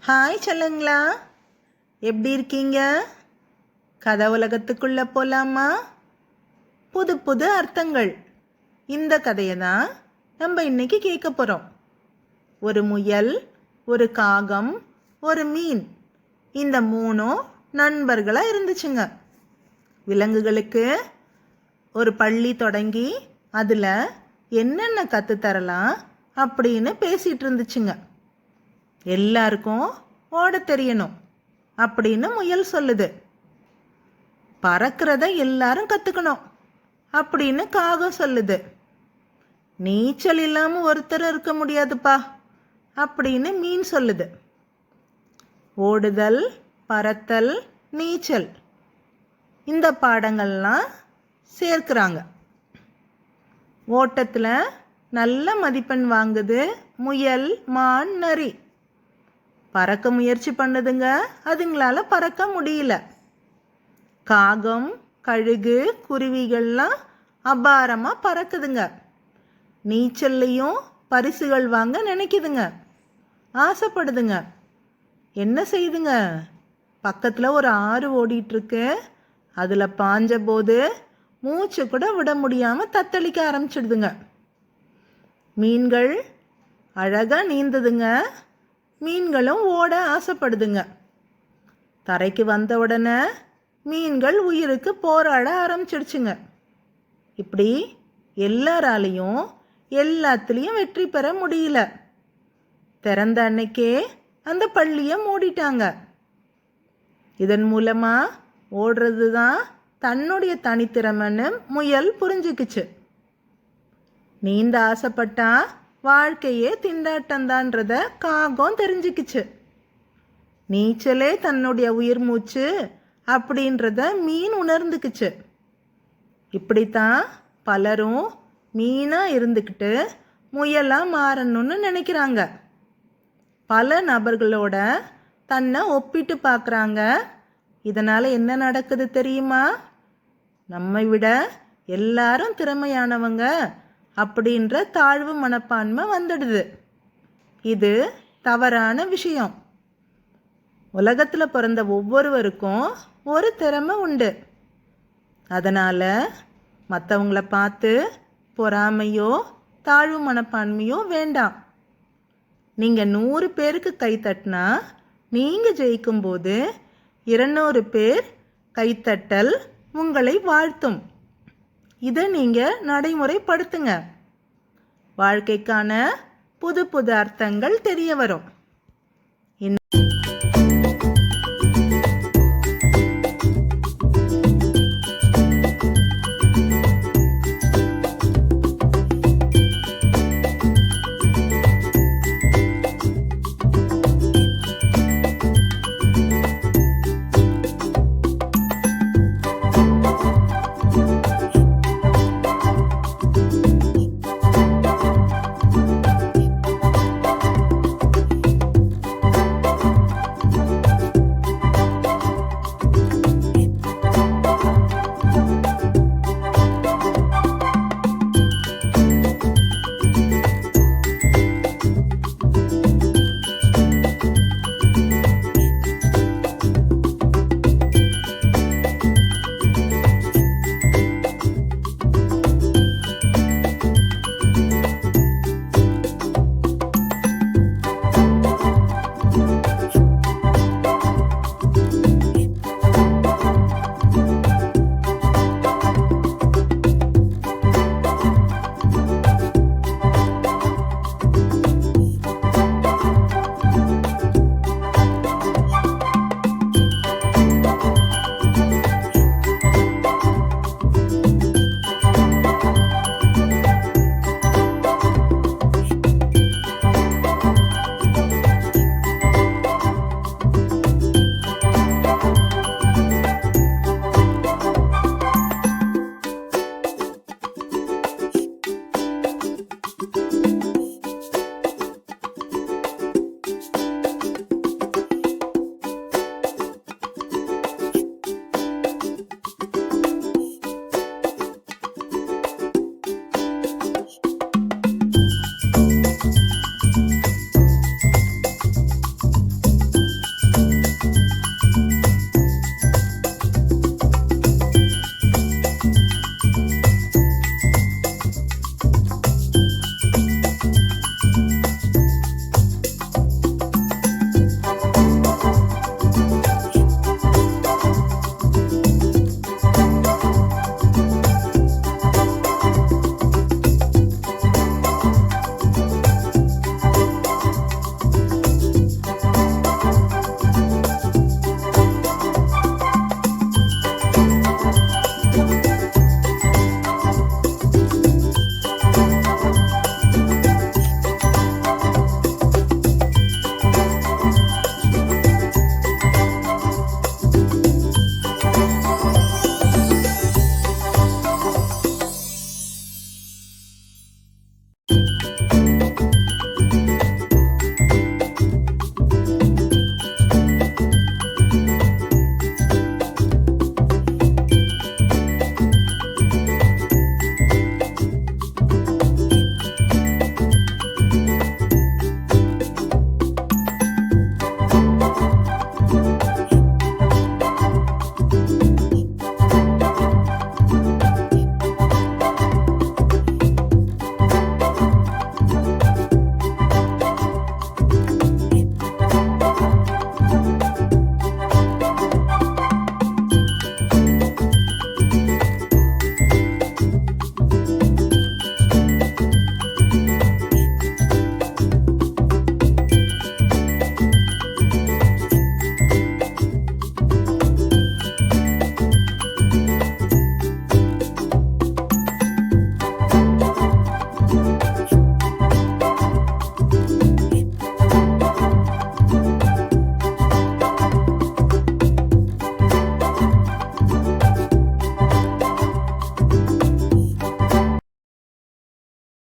Hi சொல்லுங்களா, எப்படி இருக்கீங்க? கதை உலகத்துக்குள்ளே போகலாமா? புது புது அர்த்தங்கள். இந்த கதையை தான் நம்ம இன்னைக்கு கேட்க போகிறோம். ஒரு முயல், ஒரு காகம், ஒரு மீன், இந்த மூணும் நண்பர்களாக இருந்துச்சுங்க. விலங்குகளுக்கு ஒரு பள்ளி தொடங்கி அதில் என்னென்ன கற்றுத்தரலாம் அப்படின்னு பேசிகிட்டு இருந்துச்சுங்க. எல்லாருக்கும் ஓட தெரியணும் அப்படின்னு முயல் சொல்லுது. பறக்கிறத எல்லாரும் கற்றுக்கணும் அப்படின்னு காகம் சொல்லுது. நீச்சல் இல்லாமல் ஒருத்தர் இருக்க முடியாதுப்பா அப்படின்னு மீன் சொல்லுது. ஓடுதல், பறத்தல், நீச்சல், இந்த பாடங்கள்லாம் சேர்க்கிறாங்க. ஓட்டத்தில் நல்ல மதிப்பெண் வாங்குது முயல், மான், நரி. பறக்க முயற்சி பண்ணுதுங்க, அதுங்களால பறக்க முடியல. காகம், கழுகு, குருவிகள்லாம் அபாரமாக பறக்குதுங்க. நீச்சல்லையும் பரிசுகள் வாங்க நினைக்குதுங்க, ஆசைப்படுதுங்க. என்ன செய்யுதுங்க? பக்கத்தில் ஒரு ஆறு ஓடிட்டுருக்கு. அதில் பாஞ்ச போது மூச்சு கூட விட முடியாமல் தத்தளிக்க ஆரம்பிச்சிடுதுங்க. மீன்கள் அழகாக நீந்துதுங்க. மீன்களும் ஓட ஆசைப்படுதுங்க. தரைக்கு வந்த உடனே மீன்கள் உயிருக்கு போராட ஆரம்பிச்சிடுச்சுங்க. இப்படி எல்லாராலையும் எல்லாத்துலேயும் வெற்றி பெற முடியல. திறந்த அன்னைக்கே அந்த பள்ளியை மூடிட்டாங்க. இதன் மூலமாக ஓடுறது தான் தன்னுடைய தனித்திறமைன்னு முயல் புரிஞ்சுக்குச்சு. நீந்த ஆசைப்பட்டா வாழ்க்கையே திண்டாட்டந்தான்றத காகம் தெரிஞ்சுக்கிச்சு. நீச்சலே தன்னுடைய உயிர் மூச்சு அப்படின்றத மீன் உணர்ந்துக்குச்சு. இப்படித்தான் பலரும் மீனாக இருந்துக்கிட்டு முயலாக மாறணும்னு நினைக்கிறாங்க. பல நபர்களோட தன்னை ஒப்பிட்டு பார்க்குறாங்க. இதனால் என்ன நடக்குது தெரியுமா? நம்மை விட எல்லாரும் திறமையானவங்க அப்படின்ற தாழ்வு மனப்பான்மை வந்துடுது. இது தவறான விஷயம். உலகத்தில் பிறந்த ஒவ்வொருவருக்கும் ஒரு திறமை உண்டு. அதனால் மற்றவங்கள பார்த்து பொறாமையோ தாழ்வு மனப்பான்மையோ வேண்டாம். நீங்கள் 100 பேருக்கு கை தட்டினா நீங்கள் ஜெயிக்கும்போது 200 பேர் கைத்தட்டல் உங்களை வாழ்த்தும். இதை நீங்கள் நடைமுறைப்படுத்துங்க. வாழ்க்கைக்கான புது புது அர்த்தங்கள் தெரிய வரும்.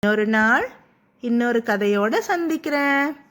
இன்னொரு நாள் இன்னொரு கதையோட சந்திக்கிறேன்.